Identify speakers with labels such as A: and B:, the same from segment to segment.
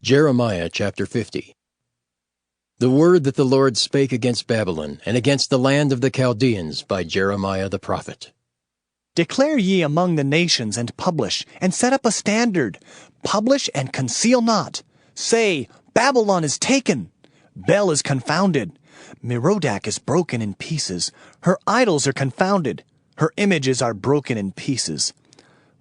A: Jeremiah chapter 50. The word that the Lord spake against Babylon, and against the land of the Chaldeans, by Jeremiah the prophet.
B: Declare ye among the nations, and publish, and set up a standard. Publish and conceal not. Say, Babylon is taken. Bel is confounded. Merodach is broken in pieces. Her idols are confounded. Her images are broken in pieces.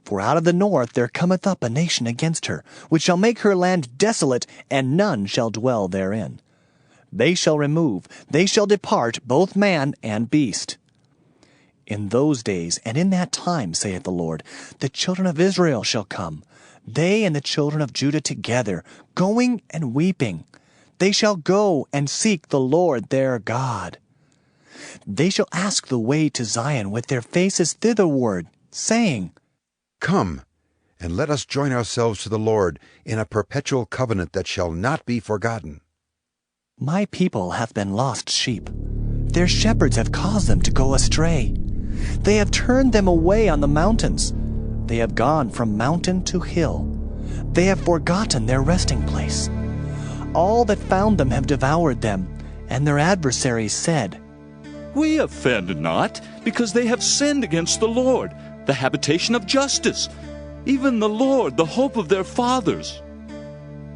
B: For out of the north there cometh up a nation against her, which shall make her land desolate, and none shall dwell therein. They shall remove, they shall depart, both man and beast. In those days and in that time, saith the Lord, the children of Israel shall come, they and the children of Judah together, going and weeping. They shall go and seek the Lord their God. They shall ask the way to Zion with their faces thitherward, saying,
C: Come, and let us join ourselves to the Lord in a perpetual covenant that shall not be forgotten.
B: My people hath been lost sheep. Their shepherds have caused them to go astray. They have turned them away on the mountains. They have gone from mountain to hill. They have forgotten their resting place. All that found them have devoured them, and their adversaries said,
D: We offend not, because they have sinned against the Lord, the habitation of justice, even the Lord, the hope of their fathers.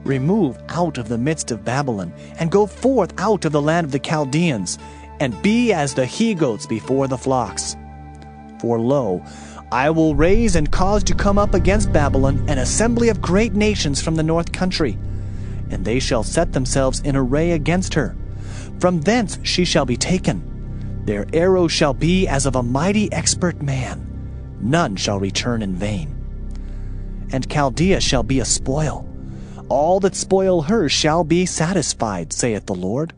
B: Remove out of the midst of Babylon, and go forth out of the land of the Chaldeans, and be as the he-goats before the flocks. For lo, I will raise and cause to come up against Babylon an assembly of great nations from the north country, and they shall set themselves in array against her. From thence she shall be taken. Their arrows shall be as of a mighty expert man. None shall return in vain. And Chaldea shall be a spoil. All that spoil her shall be satisfied, saith the Lord.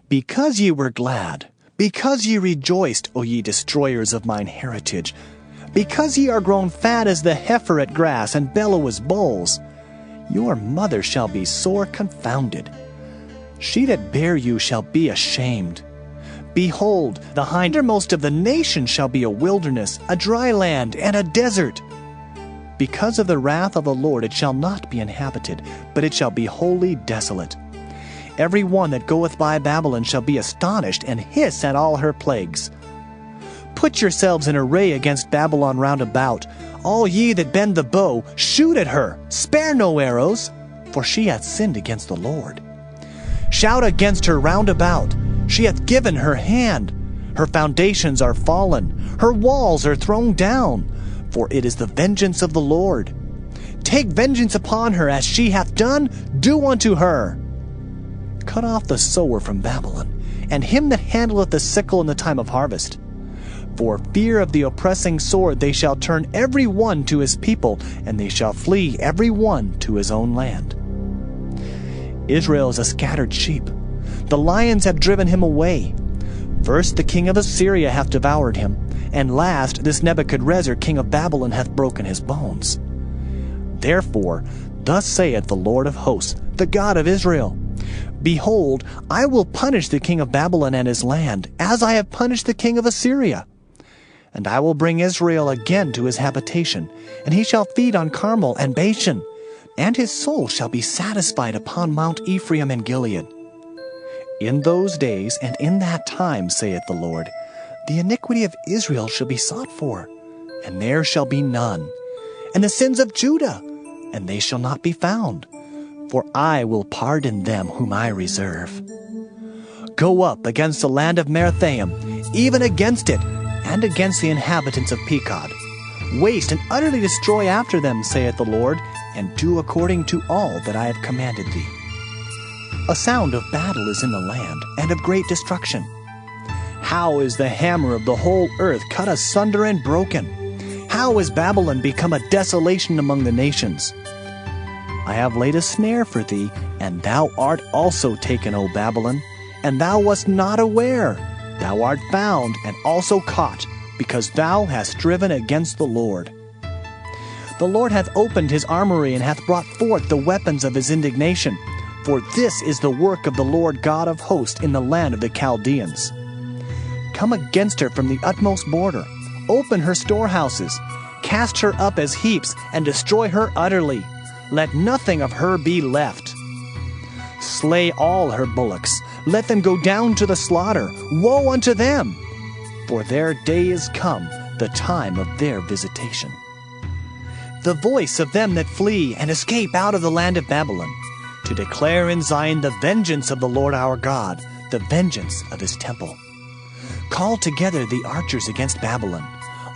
B: Because ye were glad, because ye rejoiced, O ye destroyers of mine heritage, because ye are grown fat as the heifer at grass, and bellow as bulls, your mother shall be sore confounded. She that bare you shall be ashamed. Behold, the hindermost of the nations shall be a wilderness, a dry land, and a desert. Because of the wrath of the Lord it shall not be inhabited, but it shall be wholly desolate. Every one that goeth by Babylon shall be astonished, and hiss at all her plagues. Put yourselves in array against Babylon round about. All ye that bend the bow, shoot at her, spare no arrows, for she hath sinned against the Lord. Shout against her round about. She hath given her hand. Her foundations are fallen. Her walls are thrown down. For it is the vengeance of the Lord. Take vengeance upon her, as she hath done, do unto her. Cut off the sower from Babylon, and him that handleth the sickle in the time of harvest. For fear of the oppressing sword they shall turn every one to his people, and they shall flee every one to his own land. Israel is a scattered sheep. The lions have driven him away. First the king of Assyria hath devoured him, and last this Nebuchadrezzar king of Babylon hath broken his bones. Therefore, thus saith the Lord of hosts, the God of Israel, Behold, I will punish the king of Babylon and his land, as I have punished the king of Assyria. And I will bring Israel again to his habitation, and he shall feed on Carmel and Bashan, and his soul shall be satisfied upon Mount Ephraim and Gilead. In those days and in that time, saith the Lord, the iniquity of Israel shall be sought for, and there shall be none, and the sins of Judah, and they shall not be found, for I will pardon them whom I reserve. Go up against the land of Merathaim, even against it, and against the inhabitants of Pekod. Waste and utterly destroy after them, saith the Lord, and do according to all that I have commanded thee. A sound of battle is in the land, and of great destruction. How is the hammer of the whole earth cut asunder and broken? How is Babylon become a desolation among the nations? I have laid a snare for thee, and thou art also taken, O Babylon, and thou wast not aware. Thou art found and also caught, because thou hast striven against the Lord. The Lord hath opened his armory, and hath brought forth the weapons of his indignation. For this is the work of the Lord God of hosts in the land of the Chaldeans. Come against her from the utmost border. Open her storehouses. Cast her up as heaps, and destroy her utterly. let nothing of her be left. Slay all her bullocks, let them go down to the slaughter. Woe unto them! For their day is come, the time of their visitation. The voice of them that flee and escape out of the land of Babylon, to declare in Zion the vengeance of the Lord our God, the vengeance of his temple. Call together the archers against Babylon.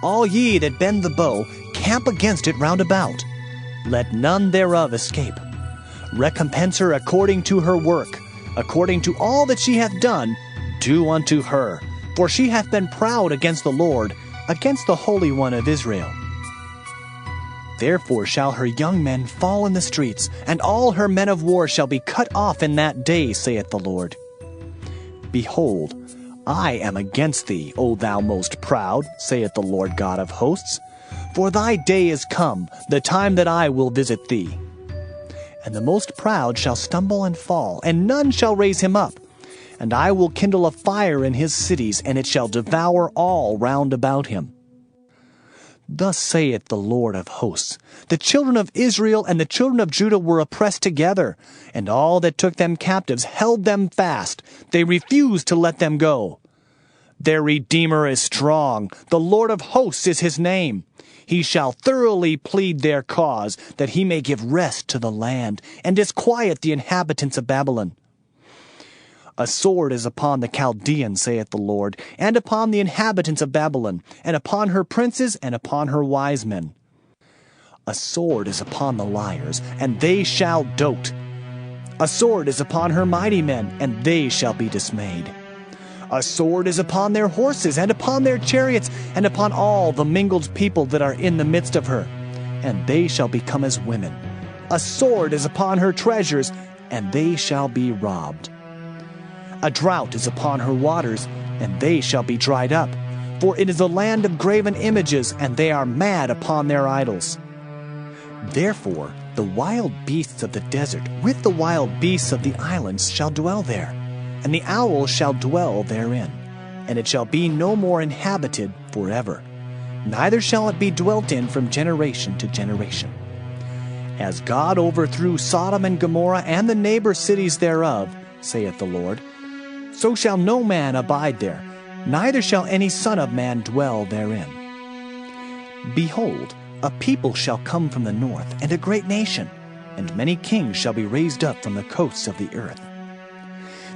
B: All ye that bend the bow, camp against it round about. Let none thereof escape. Recompense her according to her work, according to all that she hath done, do unto her. For she hath been proud against the Lord, against the Holy One of Israel. Therefore shall her young men fall in the streets, and all her men of war shall be cut off in that day, saith the Lord. Behold, I am against thee, O thou most proud, saith the Lord God of hosts. For thy day is come, the time that I will visit thee. And the most proud shall stumble and fall, and none shall raise him up. And I will kindle a fire in his cities, and it shall devour all round about him. Thus saith the Lord of hosts, the children of Israel and the children of Judah were oppressed together, and all that took them captives held them fast. They refused to let them go. Their Redeemer is strong, the Lord of hosts is his name. He shall thoroughly plead their cause, that he may give rest to the land, and disquiet the inhabitants of Babylon. A sword is upon the Chaldeans, saith the Lord, and upon the inhabitants of Babylon, and upon her princes, and upon her wise men. A sword is upon the liars, and they shall dote. A sword is upon her mighty men, and they shall be dismayed. A sword is upon their horses, and upon their chariots, and upon all the mingled people that are in the midst of her, and they shall become as women. A sword is upon her treasures, and they shall be robbed. A drought is upon her waters, and they shall be dried up. For it is a land of graven images, and they are mad upon their idols. Therefore the wild beasts of the desert with the wild beasts of the islands shall dwell there, and the owl shall dwell therein, and it shall be no more inhabited forever, neither shall it be dwelt in from generation to generation. As God overthrew Sodom and Gomorrah and the neighbor cities thereof, saith the Lord, so shall no man abide there, neither shall any son of man dwell therein. Behold, a people shall come from the north, and a great nation, and many kings shall be raised up from the coasts of the earth.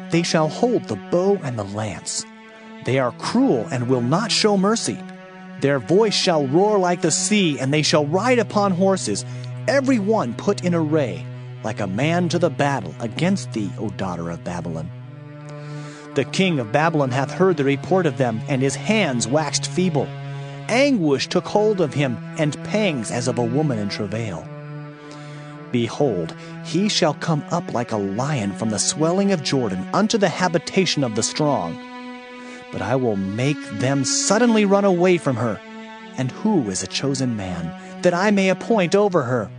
B: They shall hold the bow and the lance. They are cruel and will not show mercy. Their voice shall roar like the sea, and they shall ride upon horses, every one put in array, like a man to the battle against thee, O daughter of Babylon. The king of Babylon hath heard the report of them, and his hands waxed feeble. Anguish took hold of him, and pangs as of a woman in travail. Behold, he shall come up like a lion from the swelling of Jordan unto the habitation of the strong. But I will make them suddenly run away from her. And who is a chosen man, that I may appoint over her?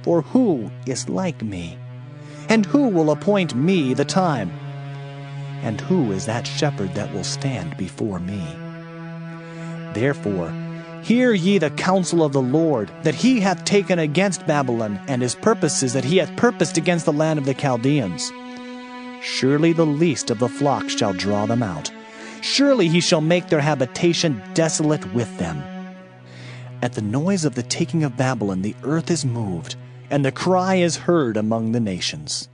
B: For who is like me? And who will appoint me the time? And who is that shepherd that will stand before me? Therefore, hear ye the counsel of the Lord, that he hath taken against Babylon, and his purposes that he hath purposed against the land of the Chaldeans. Surely the least of the flock shall draw them out. Surely he shall make their habitation desolate with them. At the noise of the taking of Babylon the earth is moved, and the cry is heard among the nations.